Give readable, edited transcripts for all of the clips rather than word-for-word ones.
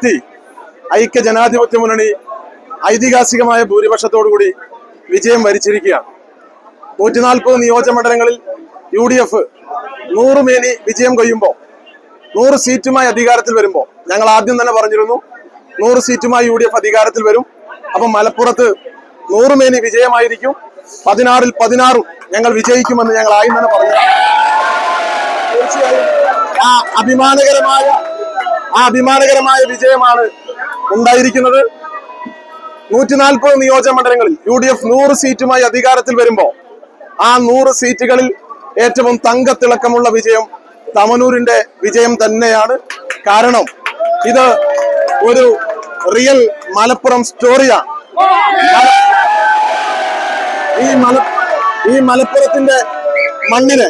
ഐക്യ ജനാധിപത്യ മുന്നണി ഐതിഹാസികമായ ഭൂരിപക്ഷത്തോടുകൂടി വിജയം വരിച്ചിരിക്കുകയാണ്. 140 നിയോജകമണ്ഡലങ്ങളിൽ UDF 100 മേനി വിജയം കൊയ്യുമ്പോൾ 100 സീറ്റുമായി അധികാരത്തിൽ വരുമ്പോൾ ഞങ്ങൾ ആദ്യം തന്നെ പറഞ്ഞിരുന്നു 100 സീറ്റുമായി UDF അധികാരത്തിൽ വരും. അപ്പൊ മലപ്പുറത്ത് 100 മേനി വിജയമായിരിക്കും. 16-ൽ 16 ഞങ്ങൾ വിജയിക്കുമെന്ന് ഞങ്ങൾ ആദ്യം തന്നെ പറഞ്ഞു. തീർച്ചയായും ആ അഭിമാനകരമായ വിജയമാണ് ഉണ്ടായിരിക്കുന്നത്. 140 നിയോജകമണ്ഡലങ്ങളിൽ UDF 100 സീറ്റുമായി അധികാരത്തിൽ വരുമ്പോൾ ആ 100 സീറ്റുകളിൽ ഏറ്റവും തങ്കത്തിളക്കമുള്ള വിജയം തമനൂരിന്റെ വിജയം തന്നെയാണ്. കാരണം ഇത് ഒരു റിയൽ മലപ്പുറം സ്റ്റോറിയാണ്. ഈ മലപ്പുറത്തിന്റെ മണ്ണിനെ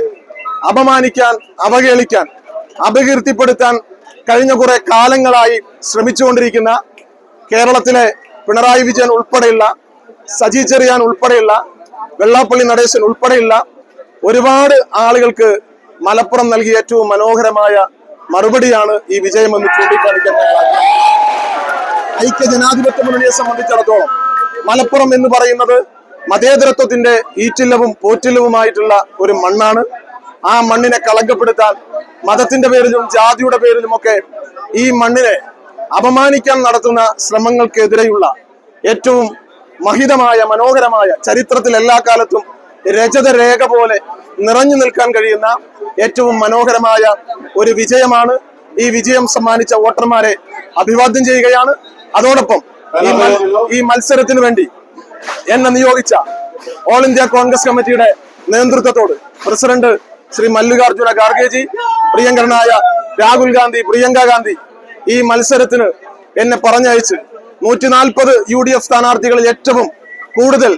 അപമാനിക്കാൻ, അവഹേളിക്കാൻ, അപകീർത്തിപ്പെടുത്താൻ കഴിഞ്ഞ കുറെ കാലങ്ങളായി ശ്രമിച്ചുകൊണ്ടിരിക്കുന്ന കേരളത്തിലെ പിണറായി വിജയൻ ഉൾപ്പെടെയുള്ള, സജി ചെറിയാൻ ഉൾപ്പെടെയുള്ള, വെള്ളാപ്പള്ളി നടേശൻ ഉൾപ്പെടെയുള്ള ഒരുപാട് ആളുകൾക്ക് മലപ്പുറം നൽകിയ ഏറ്റവും മനോഹരമായ മറുപടിയാണ് ഈ വിജയമെന്ന് ചൂണ്ടിക്കാണിക്കാൻ ഐക്യ ജനാധിപത്യ മുന്നണിയെ സംബന്ധിച്ചിടത്തോളം മലപ്പുറം എന്ന് പറയുന്നത് മതേതരത്വത്തിന്റെ ഈറ്റില്ലവും പോറ്റില്ലവുമായിട്ടുള്ള ഒരു മണ്ണാണ്. ആ മണ്ണിനെ കളങ്കപ്പെടുത്താൻ മതത്തിന്റെ പേരിലും ജാതിയുടെ പേരിലുമൊക്കെ ഈ മണ്ണിനെ അപമാനിക്കാൻ നടത്തുന്ന ശ്രമങ്ങൾക്കെതിരെയുള്ള ഏറ്റവും മഹിതമായ, മനോഹരമായ, ചരിത്രത്തിൽ എല്ലാ കാലത്തും രജത രേഖ പോലെ നിറഞ്ഞു നിൽക്കാൻ കഴിയുന്ന ഏറ്റവും മനോഹരമായ ഒരു വിജയമാണ്. ഈ വിജയം സമ്മാനിച്ച വോട്ടർമാരെ അഭിവാദ്യം ചെയ്യുകയാണ്. അതോടൊപ്പം ഈ മത്സരത്തിന് വേണ്ടി എന്നെ നിയോഗിച്ച ഓൾ ഇന്ത്യ കോൺഗ്രസ് കമ്മിറ്റിയുടെ നേതൃത്വത്തോട് പ്രസിഡന്റ് ശ്രീ മല്ലികാർജുന ഖാർഗെജി, പ്രിയങ്കരനായ രാഹുൽ ഗാന്ധി, പ്രിയങ്ക ഗാന്ധി ഈ മത്സരത്തിന് എന്നെ പറഞ്ഞയച്ച് 140 UDF സ്ഥാനാർത്ഥികളിൽ ഏറ്റവും കൂടുതൽ